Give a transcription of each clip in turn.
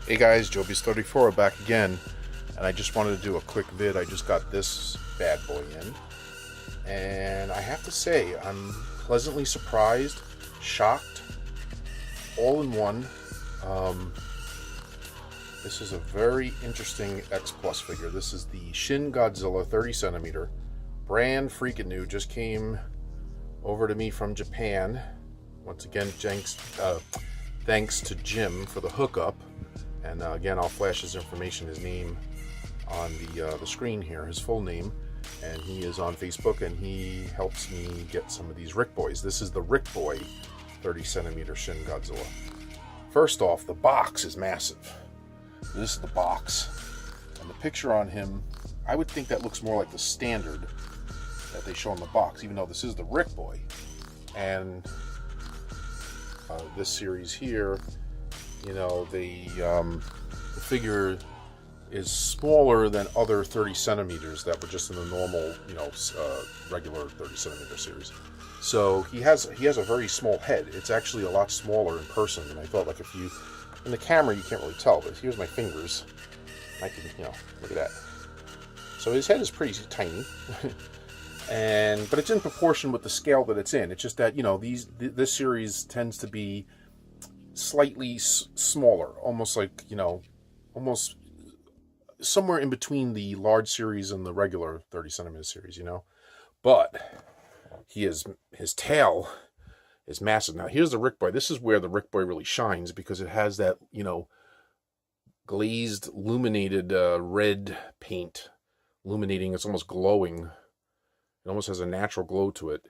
Hey guys, Joebizz34 back again, and I just wanted to do a quick vid. I just got this bad boy in, and I have to say, I'm pleasantly surprised, shocked, all in one. This is a very interesting X Plus figure. This is the Shin Godzilla 30 centimeter, brand freaking new, just came over to me from Japan. Once again, thanks to Jim for the hookup. And again, I'll flash his information, his name on the screen here, his full name. And he is on Facebook, and he helps me get some of these Ric Boys. This is the Ric Boy 30 centimeter Shin Godzilla. First off, the box is massive. This is the box. And the picture on him, I would think that looks more like the standard that they show in the box, even though this is the Ric Boy. And this series here, you know, the figure is smaller than other 30 centimeters that were just in the normal, regular 30 centimeter series. So he has a very small head. It's actually a lot smaller in person than I thought. Like, if you, in the camera, you can't really tell, but here's my fingers. I can, look at that. So his head is pretty tiny. But it's in proportion with the scale that it's in. It's just that, this series tends to be slightly smaller, almost like, almost somewhere in between the large series and the regular 30 centimeter series, But his tail is massive. Now, here's the Ric Boy. This is where the Ric Boy really shines, because it has that, glazed, illuminated red paint, illuminating. It's almost glowing. It almost has a natural glow to it.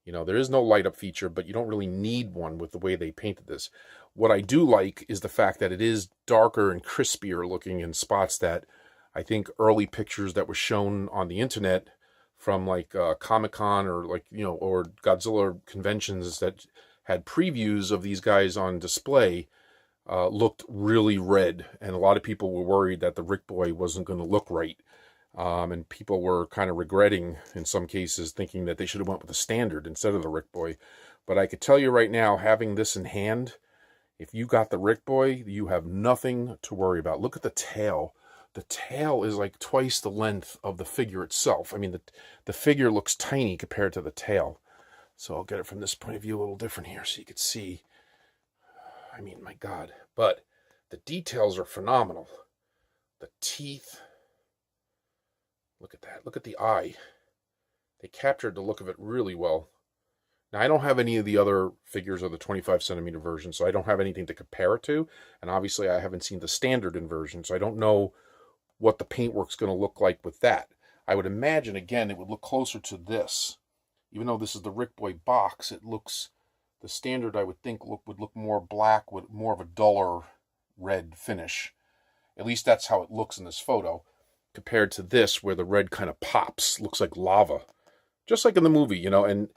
There is no light up feature, but you don't really need one with the way they painted this. What I do like is the fact that it is darker and crispier looking in spots that I think early pictures that were shown on the internet from like Comic-Con or or Godzilla conventions that had previews of these guys on display looked really red. And a lot of people were worried that the Ric Boy wasn't going to look right. And people were kind of regretting, in some cases, thinking that they should have went with the standard instead of the Ric Boy. But I could tell you right now, having this in hand, if you got the Ric Boy, you have nothing to worry about. Look at the tail. The tail is like twice the length of the figure itself. I mean, the figure looks tiny compared to the tail. So I'll get it from this point of view a little different here so you could see. I mean, my God. But the details are phenomenal. The teeth. Look at that. Look at the eye. They captured the look of it really well. Now, I don't have any of the other figures of the 25 centimeter version, so I don't have anything to compare it to. And obviously, I haven't seen the standard version, so I don't know what the paintwork's going to look like with that. I would imagine, again, it would look closer to this. Even though this is the Ric Boy box, it looks, the standard, I would think, would look more black with more of a duller red finish. At least that's how it looks in this photo, compared to this, where the red kind of pops, looks like lava, just like in the movie, And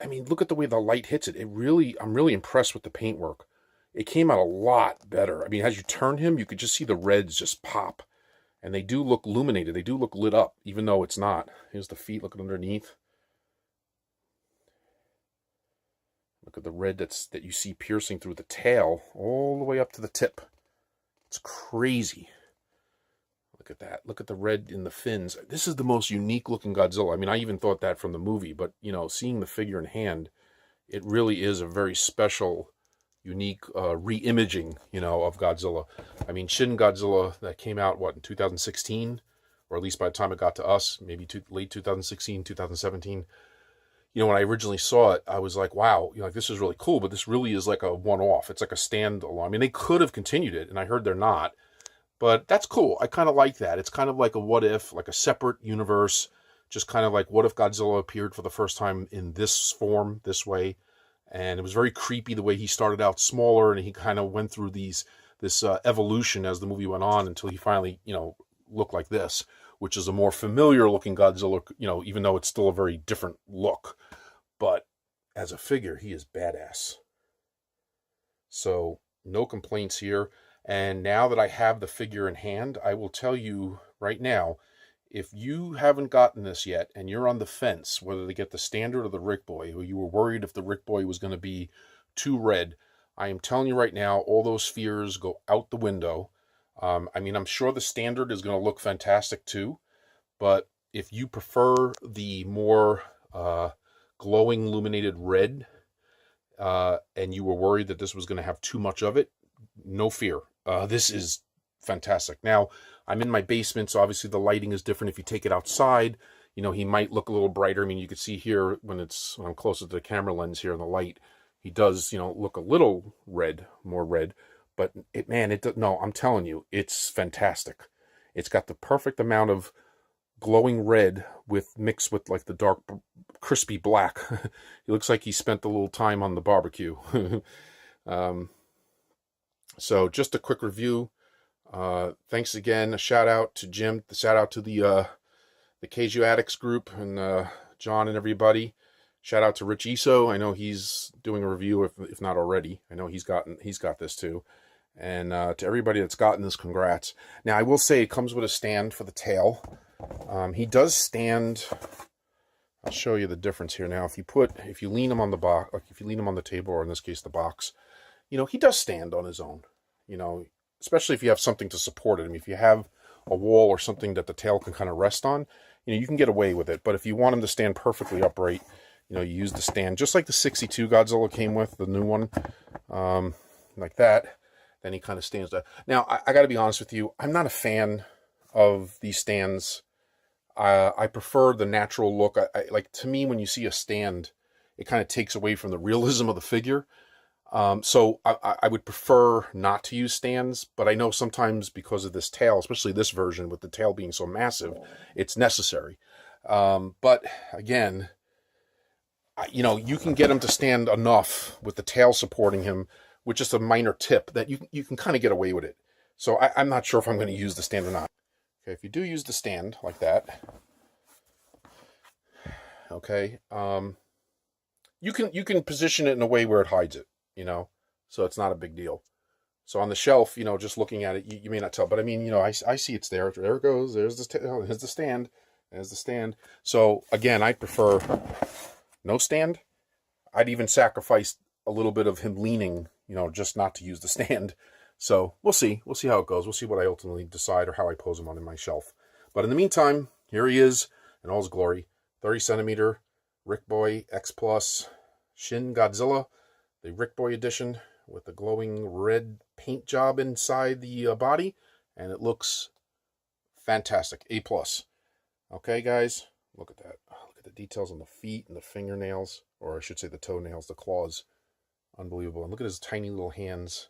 I mean, look at the way the light hits it. I'm really impressed with the paintwork. It came out a lot better. I mean, as you turn him, you could just see the reds just pop, and they do look illuminated. They do look lit up, even though it's not. Here's the feet looking underneath. Look at the red that you see piercing through the tail all the way up to the tip. It's crazy. Look at that. Look at the red in the fins. This is the most unique looking Godzilla. I mean, I even thought that from the movie, but, seeing the figure in hand, it really is a very special, unique re-imaging, of Godzilla. I mean, Shin Godzilla, that came out, in 2016? Or at least by the time it got to us, maybe late 2016, 2017. When I originally saw it, I was like, wow, this is really cool, but this really is like a one-off. It's like a standalone. I mean, they could have continued it, and I heard they're not. But that's cool. I kind of like that. It's kind of like a what if, like a separate universe, just kind of like what if Godzilla appeared for the first time in this form, this way. And it was very creepy the way he started out smaller, and he kind of went through this evolution as the movie went on until he finally, looked like this, which is a more familiar looking Godzilla, even though it's still a very different look. But as a figure, he is badass. So no complaints here. And now that I have the figure in hand, I will tell you right now, if you haven't gotten this yet and you're on the fence whether to get the standard or the Ric Boy, or you were worried if the Ric Boy was going to be too red, I am telling you right now, all those fears go out the window. I mean, I'm sure the standard is going to look fantastic too, but if you prefer the more glowing illuminated red, and you were worried that this was going to have too much of it, no fear. This is fantastic. Now, I'm in my basement, so obviously the lighting is different. If you take it outside, you know, he might look a little brighter. I mean, you can see here when I'm closer to the camera lens here in the light, he does, you know, look a little red, more red. But no, I'm telling you, it's fantastic. It's got the perfect amount of glowing red mixed with like the dark crispy black. He looks like he spent a little time on the barbecue. So just a quick review. Thanks again. A shout out to Jim. A shout out to the Keiju Addicts group and John and everybody. Shout out to Rich Iso. I know he's doing a review, if not already. I know he's got this too. And to everybody that's gotten this, congrats. Now I will say it comes with a stand for the tail. He does stand. I'll show you the difference here now. If you lean him on the box, like if you lean him on the table, or in this case the box, you know, he does stand on his own. You know, especially if you have something to support it. I mean, if you have a wall or something that the tail can kind of rest on, you know, you can get away with it. But if you want him to stand perfectly upright, you know, you use the stand just like the 62 Godzilla came with, the new one, like that. Then he kind of stands there. Now, I got to be honest with you. I'm not a fan of these stands. I prefer the natural look. Like, to me, when you see a stand, it kind of takes away from the realism of the figure. So I would prefer not to use stands, but I know sometimes because of this tail, especially this version with the tail being so massive, it's necessary. But again, you know, you can get him to stand enough with the tail supporting him with just a minor tip that you can kind of get away with it. So I'm not sure if I'm going to use the stand or not. Okay, if you do use the stand like that, okay, you can position it in a way where it hides it, you know, so it's not a big deal. So on the shelf, you know, just looking at it, you may not tell, but I mean, you know, I see it's there. There it goes. There's the stand. There's the stand. So again, I prefer no stand. I'd even sacrifice a little bit of him leaning, you know, just not to use the stand. So we'll see. We'll see how it goes. We'll see what I ultimately decide or how I pose him on in my shelf. But in the meantime, here he is in all his glory. 30 centimeter Ric Boy X Plus Shin Godzilla, the Ric Boy edition with the glowing red paint job inside the body. And it looks fantastic. A+. Okay, guys, look at that. Look at the details on the feet and the fingernails, or I should say the toenails, the claws. Unbelievable. And look at his tiny little hands.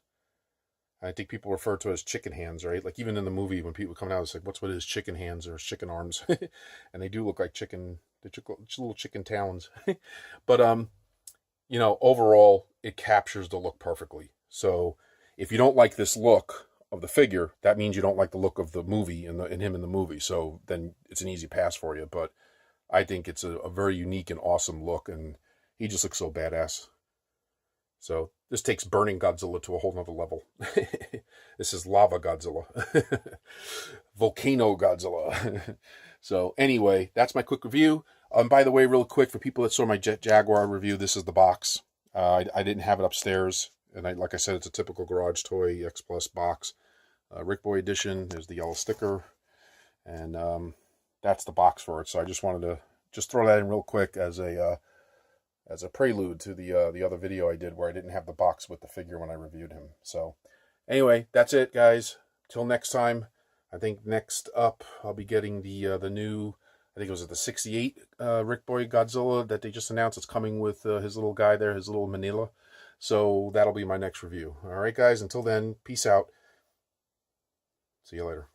I think people refer to it as chicken hands, right? Like even in the movie when people come out, it's like, what's with his chicken hands or his chicken arms? And they do look like chicken, little chicken talons. But, you know, overall, it captures the look perfectly. So if you don't like this look of the figure, that means you don't like the look of the movie and him in the movie. So then it's an easy pass for you. But I think it's a very unique and awesome look, and he just looks so badass. So this takes Burning Godzilla to a whole nother level. This is Lava Godzilla. Volcano Godzilla. So anyway, that's my quick review. By the way, real quick, for people that saw my Jet Jaguar review, this is the box. I didn't have it upstairs. And like I said, it's a typical garage toy X Plus box. Ric Boy edition. There's the yellow sticker. And that's the box for it. So I just wanted to just throw that in real quick as a prelude to the other video I did where I didn't have the box with the figure when I reviewed him. So anyway, that's it, guys. Till next time. I think next up I'll be getting the new, I think it was the 68 Ric Boy Godzilla that they just announced. It's coming with his little guy there, his little Manila. So that'll be my next review. All right, guys. Until then, peace out. See you later.